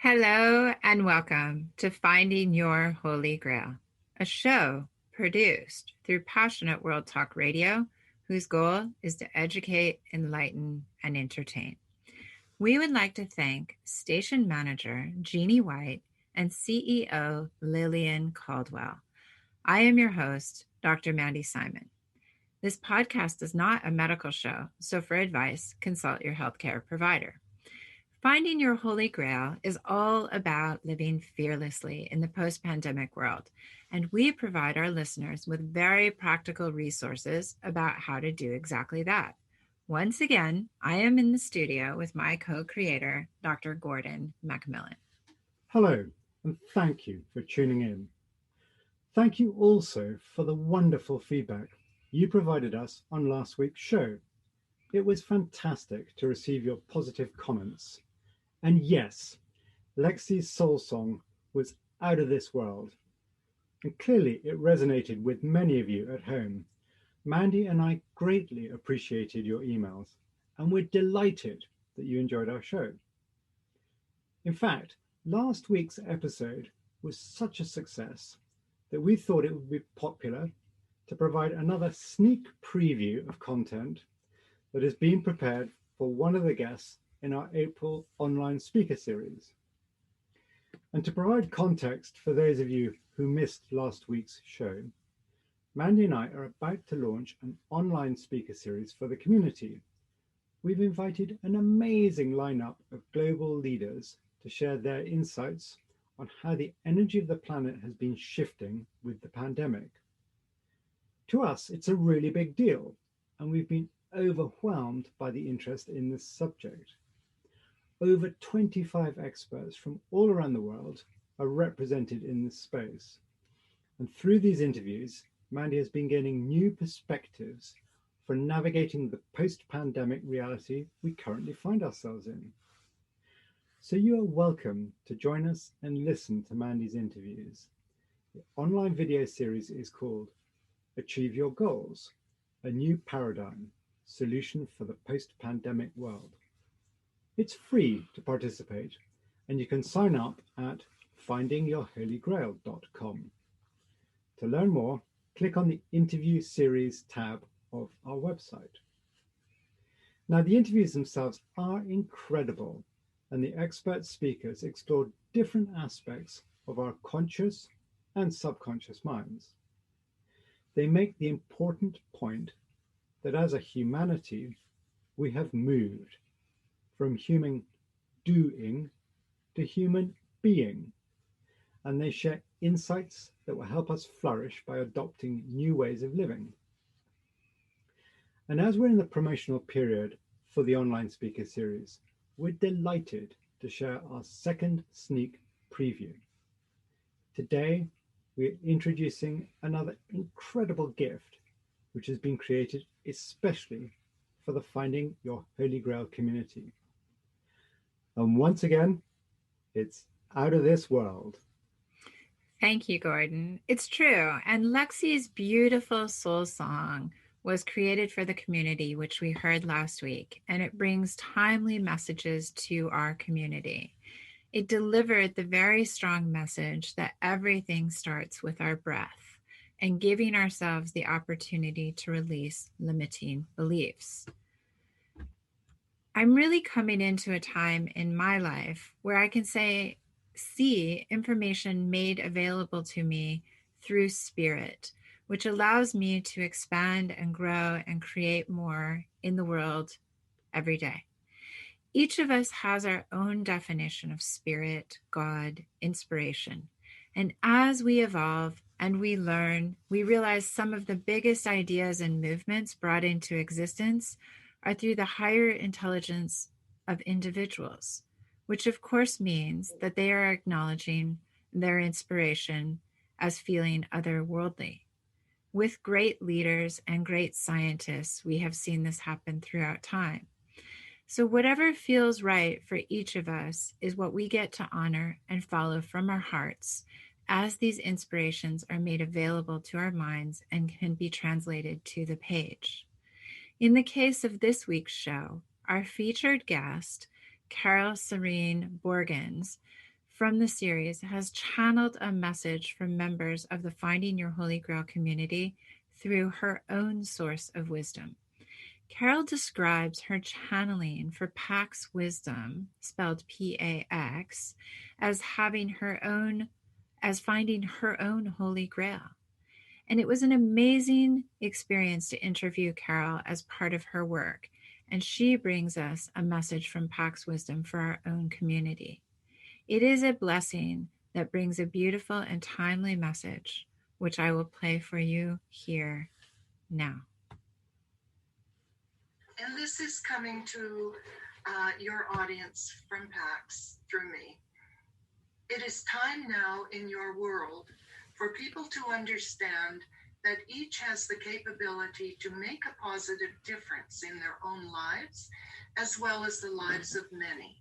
Hello and welcome to Finding Your Holy Grail, a show produced through Passionate World Talk Radio, whose goal is to educate, enlighten, and entertain. We would like to thank station manager Jeannie White and CEO Lillian Caldwell. I am your host, Dr. Mandy Simon. This podcast is not a medical show, so for advice, consult your healthcare provider. Finding Your Holy Grail is all about living fearlessly in the post-pandemic world, and we provide our listeners with very practical resources about how to do exactly that. Once again, I am in the studio with my co-creator, Dr. Gordon MacMillan. Hello, and thank you for tuning in. Thank you also for the wonderful feedback you provided us on last week's show. It was fantastic to receive your positive comments. And yes, Lexi's soul song was out of this world. And clearly it resonated with many of you at home. Mandy and I greatly appreciated your emails, and we're delighted that you enjoyed our show. In fact, last week's episode was such a success that we thought it would be popular to provide another sneak preview of content that is being prepared for one of the guests in our April online speaker series. And to provide context for those of you who missed last week's show, Mandy and I are about to launch an online speaker series for the community. We've invited an amazing lineup of global leaders to share their insights on how the energy of the planet has been shifting with the pandemic. To us, it's a really big deal, and we've been overwhelmed by the interest in this subject. Over 25 experts from all around the world are represented in this space. And through these interviews, Mandy has been gaining new perspectives for navigating the post-pandemic reality we currently find ourselves in. So you are welcome to join us and listen to Mandy's interviews. The online video series is called Achieve Your Goals, a New Paradigm, Solution for the Post-Pandemic World. It's free to participate, and you can sign up at findingyourholygrail.com. To learn more, click on the Interview Series tab of our website. Now, the interviews themselves are incredible, and the expert speakers explore different aspects of our conscious and subconscious minds. They make the important point that as a humanity, we have moved from human doing to human being, and they share insights that will help us flourish by adopting new ways of living. And as we're in the promotional period for the online speaker series, we're delighted to share our second sneak preview. Today, we're introducing another incredible gift, which has been created especially for the Finding Your Holy Grail community. And once again, it's out of this world. Thank you, Gordon. It's true. And Lexi's beautiful soul song was created for the community, which we heard last week, and it brings timely messages to our community. It delivered the very strong message that everything starts with our breath and giving ourselves the opportunity to release limiting beliefs. I'm really coming into a time in my life where I can see information made available to me through spirit, which allows me to expand and grow and create more in the world every day. Each of us has our own definition of spirit, God, inspiration. And as we evolve and we learn, we realize some of the biggest ideas and movements brought into existence are through the higher intelligence of individuals, which of course means that they are acknowledging their inspiration as feeling otherworldly. With great leaders and great scientists, we have seen this happen throughout time. So whatever feels right for each of us is what we get to honor and follow from our hearts as these inspirations are made available to our minds and can be translated to the page. In the case of this week's show, our featured guest, Carole Serene Borgens, from the series has channeled a message from members of the Finding Your Holy Grail community through her own source of wisdom. Carole describes her channeling for Pax wisdom, spelled P-A-X, as finding her own holy grail. And it was an amazing experience to interview Carole as part of her work. And she brings us a message from Pax wisdom for our own community. It is a blessing that brings a beautiful and timely message, which I will play for you here now. And this is coming to your audience from PAX through me. It is time now in your world for people to understand that each has the capability to make a positive difference in their own lives, as well as the lives of many.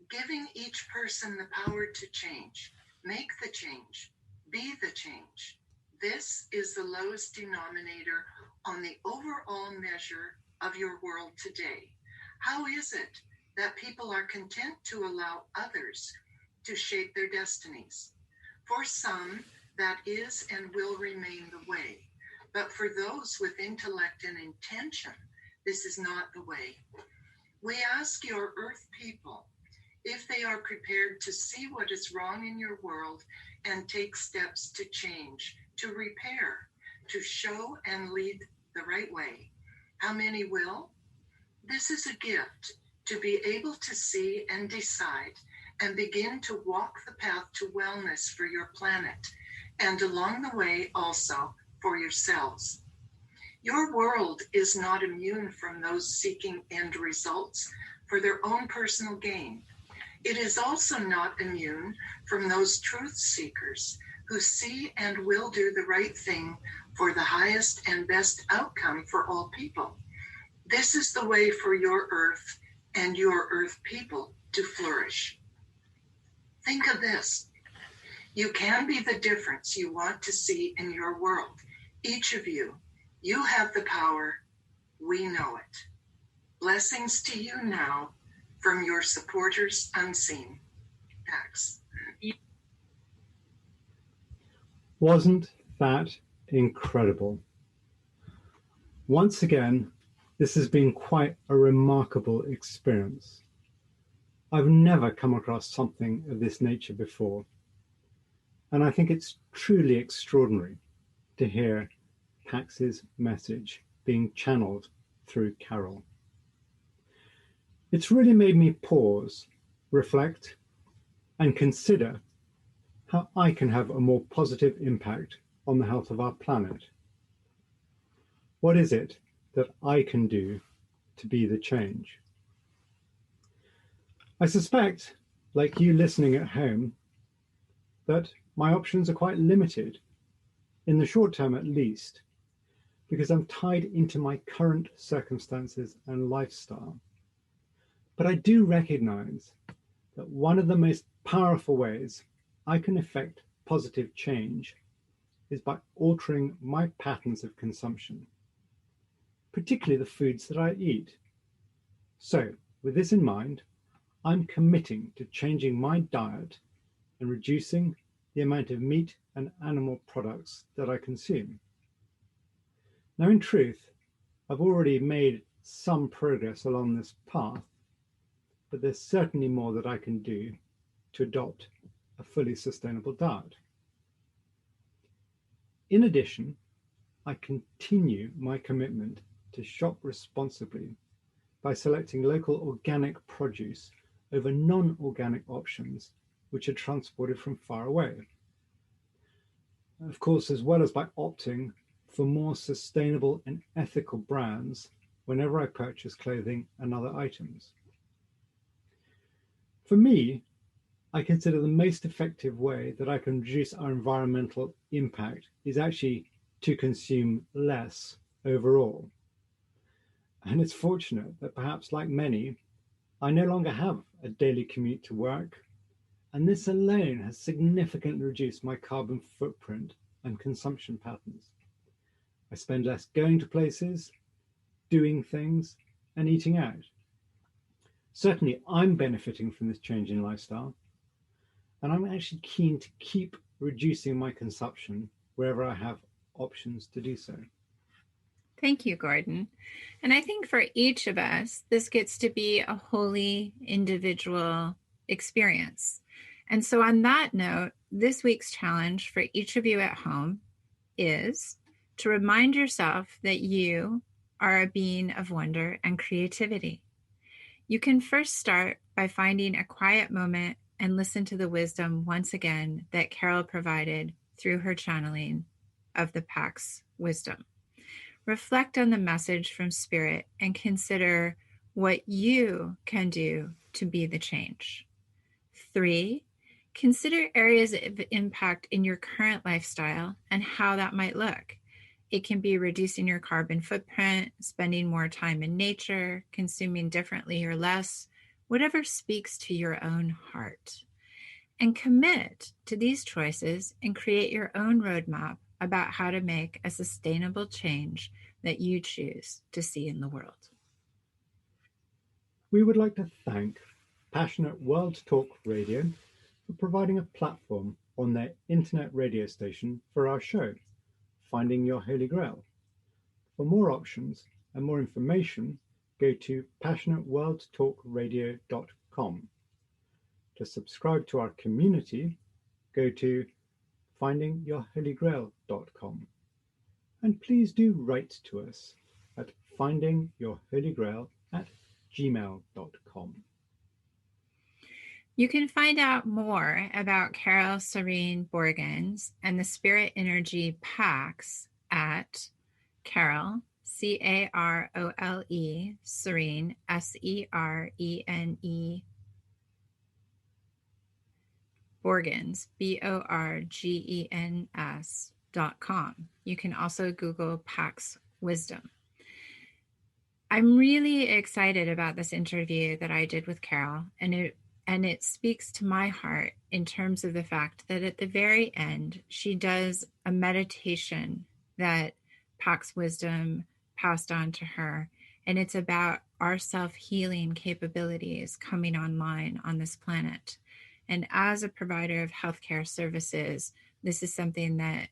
Giving each person the power to change, make the change, be the change. This is the lowest denominator on the overall measure of your world today. How is it that people are content to allow others to shape their destinies? For some, that is and will remain the way. But for those with intellect and intention, this is not the way. We ask your Earth people if they are prepared to see what is wrong in your world and take steps to change, to repair, to show and lead the right way. How many will? This is a gift to be able to see and decide and begin to walk the path to wellness for your planet and along the way also for yourselves. Your world is not immune from those seeking end results for their own personal gain. It is also not immune from those truth seekers who see and will do the right thing for the highest and best outcome for all people. This is the way for your Earth and your Earth people to flourish. Think of this. You can be the difference you want to see in your world. Each of you, you have the power. We know it. Blessings to you now from your supporters unseen. Pax. Wasn't that incredible? Once again, this has been quite a remarkable experience. I've never come across something of this nature before, and I think it's truly extraordinary to hear Pax's message being channeled through Carole. It's really made me pause, reflect, and consider how I can have a more positive impact on the health of our planet. What is it that I can do to be the change? I suspect, like you listening at home, that my options are quite limited, in the short term at least, because I'm tied into my current circumstances and lifestyle. But I do recognize that one of the most powerful ways I can effect positive change is by altering my patterns of consumption, particularly the foods that I eat. So, with this in mind, I'm committing to changing my diet and reducing the amount of meat and animal products that I consume. Now, in truth, I've already made some progress along this path, but there's certainly more that I can do to adopt a fully sustainable diet. In addition, I continue my commitment to shop responsibly by selecting local organic produce over non-organic options which are transported from far away. Of course, as well as by opting for more sustainable and ethical brands whenever I purchase clothing and other items. For me, I consider the most effective way that I can reduce our environmental impact is actually to consume less overall. And it's fortunate that perhaps like many, I no longer have a daily commute to work, and this alone has significantly reduced my carbon footprint and consumption patterns. I spend less going to places, doing things, and eating out. Certainly, I'm benefiting from this change in lifestyle, and I'm actually keen to keep reducing my consumption wherever I have options to do so. Thank you, Gordon. And I think for each of us, this gets to be a wholly individual experience. And so, on that note, this week's challenge for each of you at home is to remind yourself that you are a being of wonder and creativity. You can first start by finding a quiet moment and listen to the wisdom once again that Carole provided through her channeling of the Pax wisdom. Reflect on the message from Spirit and consider what you can do to be the change. 3, consider areas of impact in your current lifestyle and how that might look. It can be reducing your carbon footprint, spending more time in nature, consuming differently or less, whatever speaks to your own heart. And commit to these choices and create your own roadmap about how to make a sustainable change that you choose to see in the world. We would like to thank Passionate World Talk Radio for providing a platform on their internet radio station for our show, Finding Your Holy Grail. For more options and more information, go to passionateworldtalkradio.com. To subscribe to our community, go to findingyourholygrail.com. And please do write to us at findingyourholygrail@gmail.com. You can find out more about Carole Serene Borgens and the Spirit Energy Pax at Carole, Carole, Serene, Serene, Borgens, Borgens.com. You can also Google Pax Wisdom. I'm really excited about this interview that I did with Carole, and it speaks to my heart in terms of the fact that at the very end, she does a meditation that Pax Wisdom passed on to her, and it's about our self-healing capabilities coming online on this planet. And as a provider of healthcare services, this is something that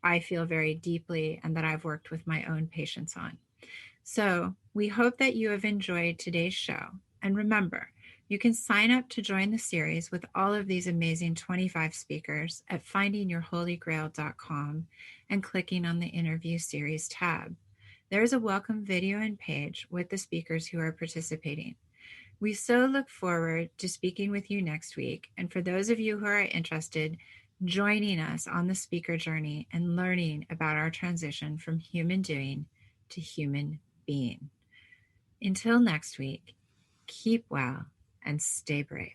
I feel very deeply and that I've worked with my own patients on. So we hope that you have enjoyed today's show. And remember, you can sign up to join the series with all of these amazing 25 speakers at findingyourholygrail.com and clicking on the interview series tab. There is a welcome video and page with the speakers who are participating. We so look forward to speaking with you next week. And for those of you who are interested, joining us on the speaker journey and learning about our transition from human doing to human being. Until next week, keep well and stay brave.